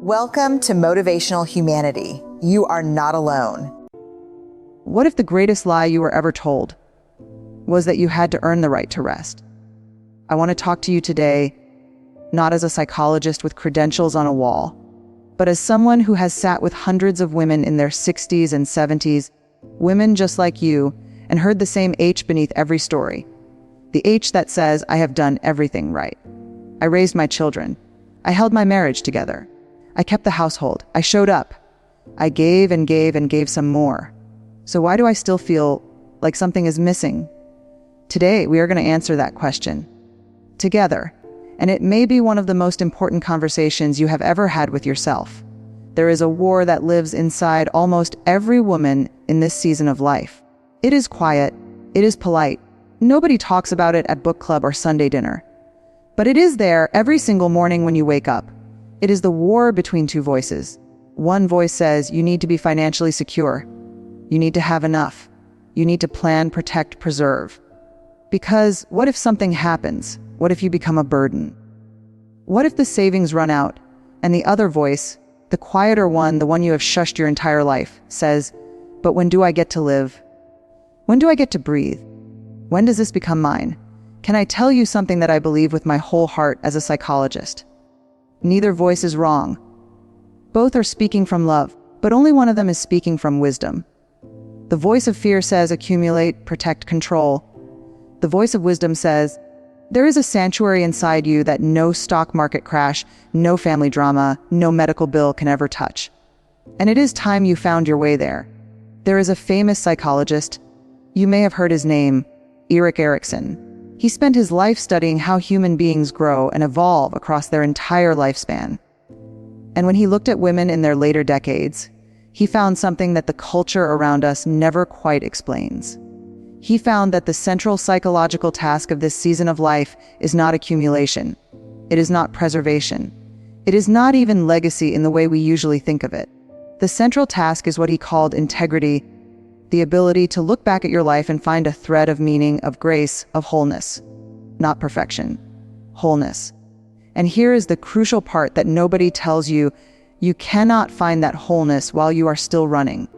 Welcome to Motivational Humanity. You are not alone. What if the greatest lie you were ever told was that you had to earn the right to rest? I want to talk to you today, not as a psychologist with credentials on a wall, but as someone who has sat with hundreds of women in their 60s and 70s, women just like you, and heard the same H beneath every story. The H that says, I have done everything right. I raised my children. I held my marriage together. I kept the household. I showed up. I gave and gave and gave some more. So why do I still feel like something is missing? Today, we are going to answer that question together. And it may be one of the most important conversations you have ever had with yourself. There is a war that lives inside almost every woman in this season of life. It is quiet. It is polite. Nobody talks about it at book club or Sunday dinner. But it is there every single morning when you wake up. It is the war between two voices. One voice says you need to be financially secure. You need to have enough. You need to plan, protect, preserve. Because what if something happens? What if you become a burden? What if the savings run out? And the other voice, the quieter one, the one you have shushed your entire life, says, but when do I get to live? When do I get to breathe? When does this become mine? Can I tell you something that I believe with my whole heart as a psychologist? Neither voice is wrong. Both are speaking from love, but only one of them is speaking from wisdom. The voice of fear says accumulate, protect, control. The voice of wisdom says, there is a sanctuary inside you that no stock market crash, no family drama, no medical bill can ever touch. And it is time you found your way there. There is a famous psychologist, you may have heard his name, Erik Erikson. He spent his life studying how human beings grow and evolve across their entire lifespan. And when he looked at women in their later decades, he found something that the culture around us never quite explains. He found that the central psychological task of this season of life is not accumulation. It is not preservation. It is not even legacy in the way we usually think of it. The central task is what he called integrity, the ability to look back at your life and find a thread of meaning, of grace, of wholeness. Not perfection, wholeness. And here is the crucial part that nobody tells you. You cannot find that wholeness while you are still running.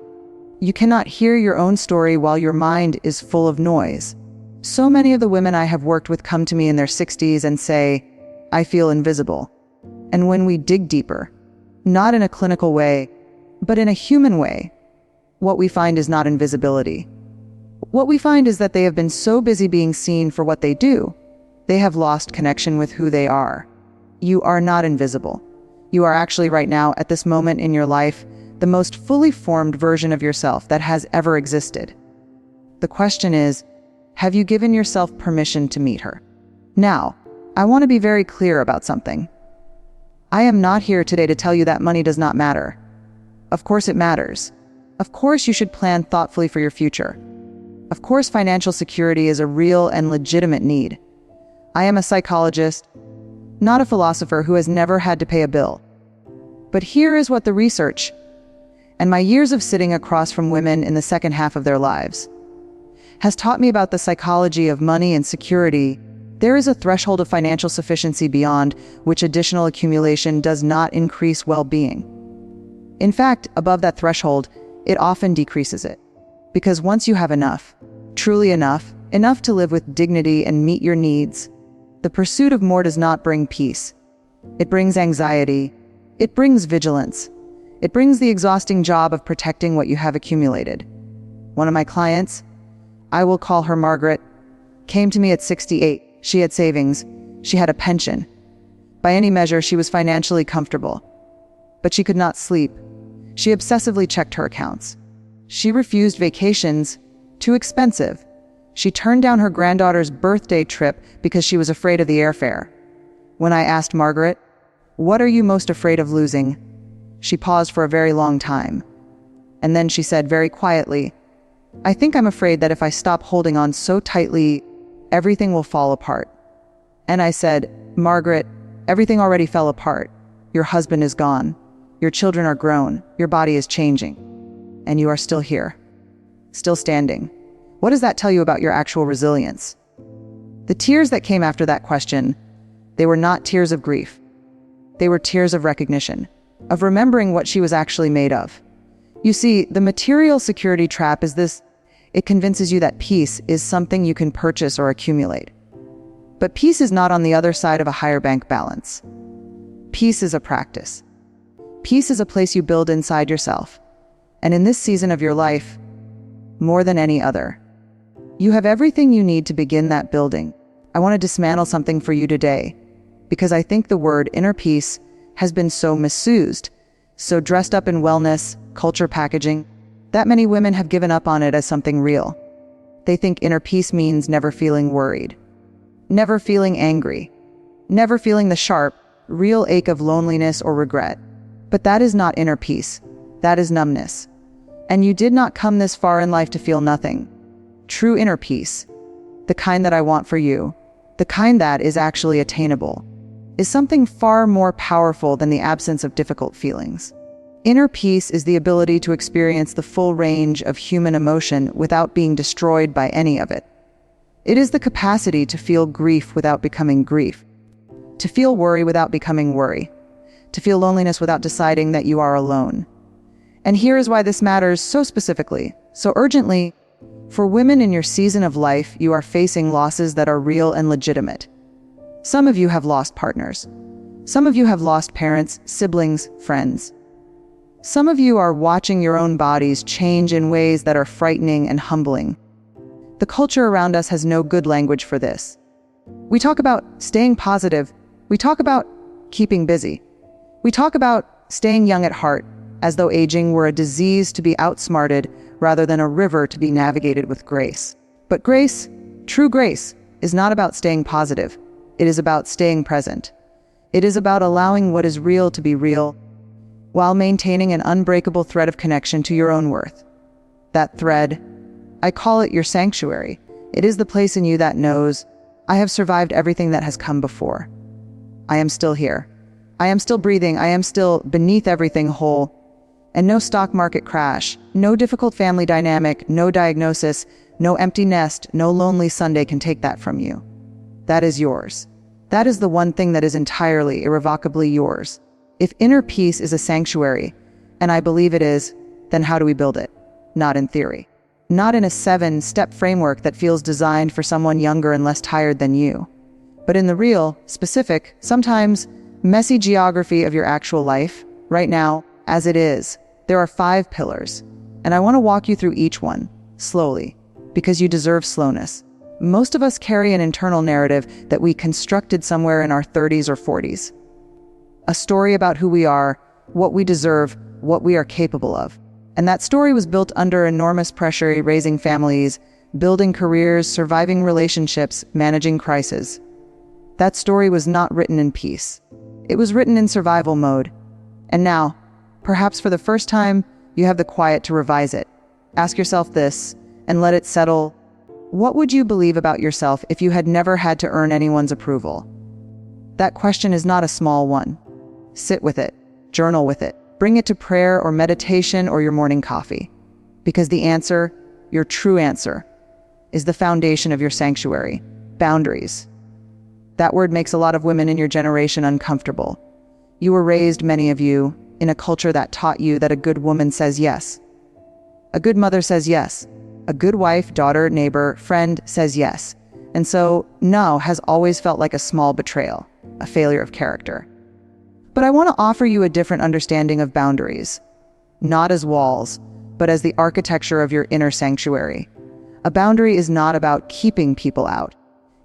You cannot hear your own story while your mind is full of noise. So many of the women I have worked with come to me in their 60s and say, I feel invisible. And when we dig deeper, not in a clinical way, but in a human way, what we find is not invisibility. What we find is that they have been so busy being seen for what they do, they have lost connection with who they are. You are not invisible. You are actually right now, at this moment in your life, the most fully formed version of yourself that has ever existed. The question is, have you given yourself permission to meet her? Now, I want to be very clear about something. I am not here today to tell you that money does not matter. Of course it matters. Of course you should plan thoughtfully for your future. Of course financial security is a real and legitimate need. I am a psychologist, not a philosopher who has never had to pay a bill. But here is what the research and my years of sitting across from women in the second half of their lives has taught me about the psychology of money and security. There is a threshold of financial sufficiency beyond which additional accumulation does not increase well-being. In fact, above that threshold, it often decreases it. Because once you have enough, truly enough to live with dignity and meet your needs, the pursuit of more does not bring peace. It brings anxiety. It brings vigilance. It brings the exhausting job of protecting what you have accumulated. One of my clients, I will call her Margaret, came to me at 68. She had savings. She had a pension. By any measure, she was financially comfortable. But she could not sleep. She obsessively checked her accounts. She refused vacations, too expensive. She turned down her granddaughter's birthday trip because she was afraid of the airfare. When I asked Margaret, what are you most afraid of losing? She paused for a very long time. And then she said very quietly, I think I'm afraid that if I stop holding on so tightly, everything will fall apart. And I said, Margaret, everything already fell apart. Your husband is gone. Your children are grown. Your body is changing. And you are still here, still standing. What does that tell you about your actual resilience? The tears that came after that question, they were not tears of grief. They were tears of recognition. of remembering what she was actually made of. You see, the material security trap is this: it convinces you that peace is something you can purchase or accumulate. But peace is not on the other side of a higher bank balance. Peace is a practice. Peace is a place you build inside yourself. And in this season of your life, more than any other, you have everything you need to begin that building. I want to dismantle something for you today, because I think the word inner peace has been so misused, so dressed up in wellness, culture packaging, that many women have given up on it as something real. They think inner peace means never feeling worried, never feeling angry, never feeling the sharp, real ache of loneliness or regret. But that is not inner peace. That is numbness. And you did not come this far in life to feel nothing. True inner peace, the kind that I want for you, the kind that is actually attainable, is something far more powerful than the absence of difficult feelings. Inner peace is the ability to experience the full range of human emotion without being destroyed by any of it. It is the capacity to feel grief without becoming grief, to feel worry without becoming worry, to feel loneliness without deciding that you are alone. And here is why this matters so specifically, so urgently. For women in your season of life, you are facing losses that are real and legitimate. Some of you have lost partners. Some of you have lost parents, siblings, friends. Some of you are watching your own bodies change in ways that are frightening and humbling. The culture around us has no good language for this. We talk about staying positive. We talk about keeping busy. We talk about staying young at heart, as though aging were a disease to be outsmarted rather than a river to be navigated with grace. But grace, true grace, is not about staying positive. It is about staying present. It is about allowing what is real to be real, while maintaining an unbreakable thread of connection to your own worth. That thread, I call it your sanctuary. It is the place in you that knows, I have survived everything that has come before. I am still here. I am still breathing. I am still beneath everything whole. And no stock market crash, no difficult family dynamic, no diagnosis, no empty nest, no lonely Sunday can take that from you. That is yours. That is the one thing that is entirely, irrevocably yours. If inner peace is a sanctuary, and I believe it is, then how do we build it? Not in theory. Not in a 7-step framework that feels designed for someone younger and less tired than you. But in the real, specific, sometimes messy geography of your actual life, right now, as it is. There are 5 pillars, and I want to walk you through each one, slowly, because you deserve slowness. Most of us carry an internal narrative that we constructed somewhere in our 30s or 40s. A story about who we are, what we deserve, what we are capable of. And that story was built under enormous pressure, raising families, building careers, surviving relationships, managing crises. That story was not written in peace. It was written in survival mode. And now, perhaps for the first time, you have the quiet to revise it. Ask yourself this, and let it settle. What would you believe about yourself if you had never had to earn anyone's approval? That question is not a small one. Sit with it, journal with it, bring it to prayer or meditation or your morning coffee. Because the answer, your true answer, is the foundation of your sanctuary, boundaries. That word makes a lot of women in your generation uncomfortable. You were raised, many of you, in a culture that taught you that a good woman says yes. A good mother says yes. A good wife, daughter, neighbor, friend says yes. And so, no has always felt like a small betrayal, a failure of character. But I want to offer you a different understanding of boundaries. Not as walls, but as the architecture of your inner sanctuary. A boundary is not about keeping people out.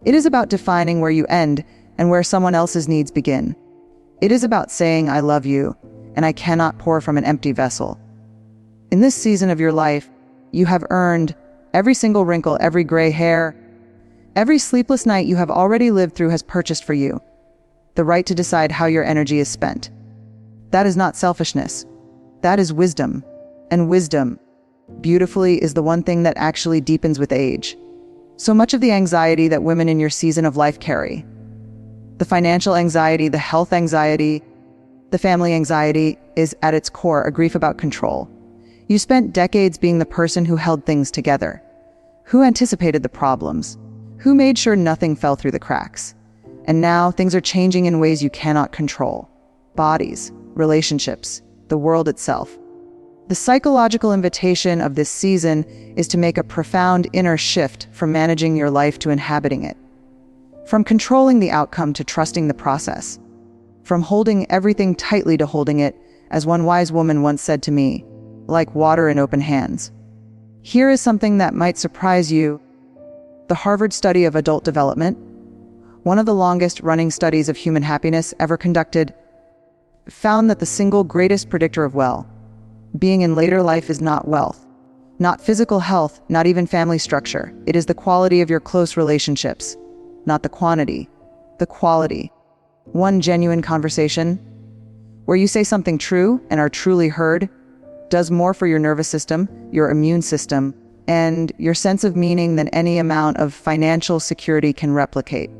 It is about defining where you end and where someone else's needs begin. It is about saying, I love you, and I cannot pour from an empty vessel. In this season of your life, you have earned every single wrinkle, every gray hair, every sleepless night you have already lived through has purchased for you the right to decide how your energy is spent. That is not selfishness. That is wisdom. And wisdom, beautifully, is the one thing that actually deepens with age. So much of the anxiety that women in your season of life carry, the financial anxiety, the health anxiety, the family anxiety, is at its core a grief about control. You spent decades being the person who held things together, who anticipated the problems, who made sure nothing fell through the cracks. And now things are changing in ways you cannot control. Bodies, relationships, the world itself. The psychological invitation of this season is to make a profound inner shift from managing your life to inhabiting it. From controlling the outcome to trusting the process. From holding everything tightly to holding it, as one wise woman once said to me, like water in open hands. Here is something that might surprise you. The Harvard study of adult development, one of the longest running studies of human happiness ever conducted, found that the single greatest predictor of well-being in later life is not wealth, not physical health, not even family structure. It is the quality of your close relationships, not the quantity, the quality. One genuine conversation, where you say something true and are truly heard, does more for your nervous system, your immune system, and your sense of meaning than any amount of financial security can replicate.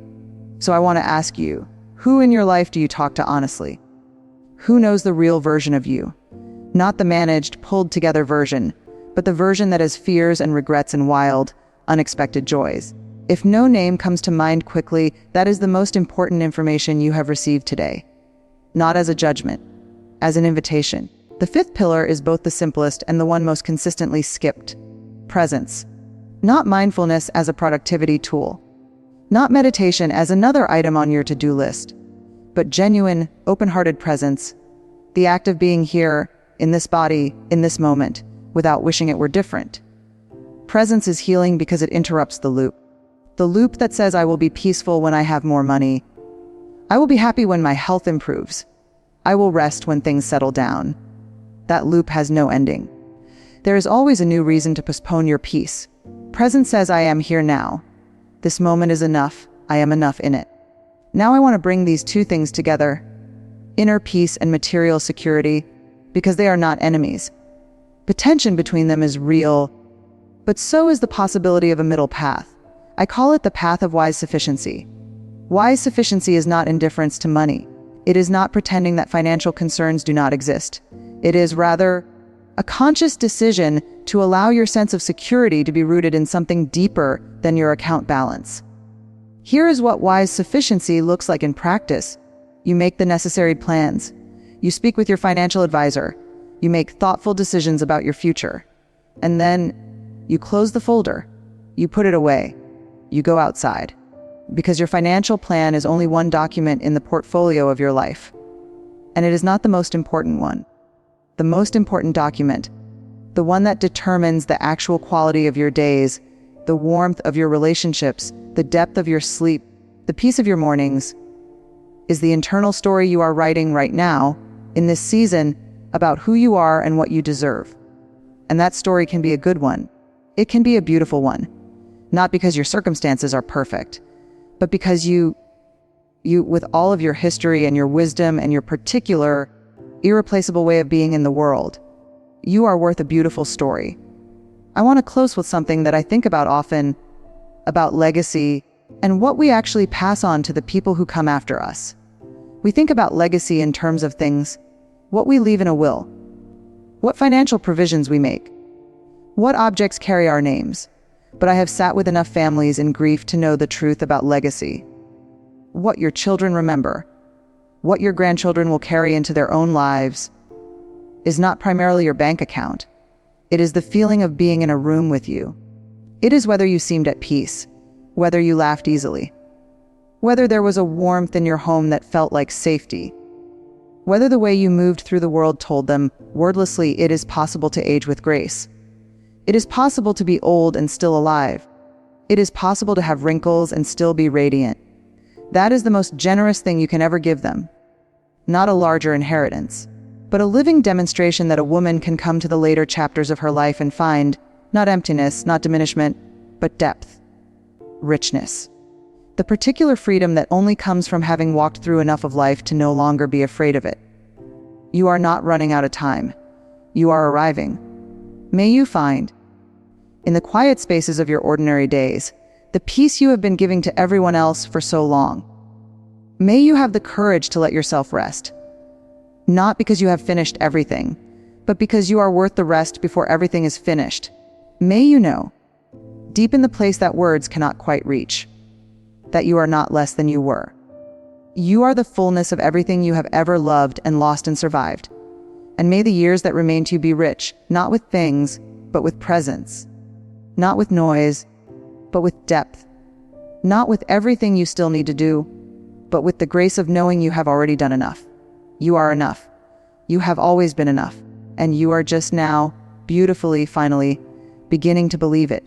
So I want to ask you, who in your life do you talk to honestly? Who knows the real version of you? Not the managed, pulled-together version, but the version that has fears and regrets and wild, unexpected joys. If no name comes to mind quickly, that is the most important information you have received today. Not as a judgment, as an invitation. The fifth pillar is both the simplest and the one most consistently skipped. Presence. Not mindfulness as a productivity tool. Not meditation as another item on your to-do list. But genuine, open-hearted presence. The act of being here, in this body, in this moment, without wishing it were different. Presence is healing because it interrupts the loop. The loop that says I will be peaceful when I have more money. I will be happy when my health improves. I will rest when things settle down. That loop has no ending. There is always a new reason to postpone your peace. Presence says I am here now. This moment is enough. I am enough in it. Now I want to bring these two things together. Inner peace and material security, because they are not enemies. The tension between them is real, but so is the possibility of a middle path. I call it the path of wise sufficiency. Wise sufficiency is not indifference to money. It is not pretending that financial concerns do not exist. It is rather a conscious decision to allow your sense of security to be rooted in something deeper than your account balance. Here is what wise sufficiency looks like in practice. You make the necessary plans. You speak with your financial advisor. You make thoughtful decisions about your future. And then you close the folder. You put it away. You go outside. Because your financial plan is only one document in the portfolio of your life. And it is not the most important one. The most important document, the one that determines the actual quality of your days, the warmth of your relationships, the depth of your sleep, the peace of your mornings, is the internal story you are writing right now, in this season, about who you are and what you deserve. And that story can be a good one. It can be a beautiful one. Not because your circumstances are perfect, but because you, with all of your history and your wisdom and your particular, irreplaceable way of being in the world, you are worth a beautiful story. I want to close with something that I think about often, about legacy and what we actually pass on to the people who come after us. We think about legacy in terms of things, what we leave in a will, what financial provisions we make, what objects carry our names. But I have sat with enough families in grief to know the truth about legacy. What your children remember, what your grandchildren will carry into their own lives, is not primarily your bank account. It is the feeling of being in a room with you. It is whether you seemed at peace, whether you laughed easily, whether there was a warmth in your home that felt like safety, whether the way you moved through the world told them, wordlessly, it is possible to age with grace. It is possible to be old and still alive. It is possible to have wrinkles and still be radiant. That is the most generous thing you can ever give them. Not a larger inheritance, but a living demonstration that a woman can come to the later chapters of her life and find, not emptiness, not diminishment, but depth, richness. The particular freedom that only comes from having walked through enough of life to no longer be afraid of it. You are not running out of time. You are arriving. May you find, in the quiet spaces of your ordinary days, the peace you have been giving to everyone else for so long. May you have the courage to let yourself rest. Not because you have finished everything, but because you are worth the rest before everything is finished. May you know, deep in the place that words cannot quite reach, that you are not less than you were. You are the fullness of everything you have ever loved and lost and survived. And may the years that remain to you be rich, not with things, but with presence. Not with noise, but with depth. Not with everything you still need to do, but with the grace of knowing you have already done enough. You are enough. You have always been enough. And you are just now, beautifully, finally, beginning to believe it.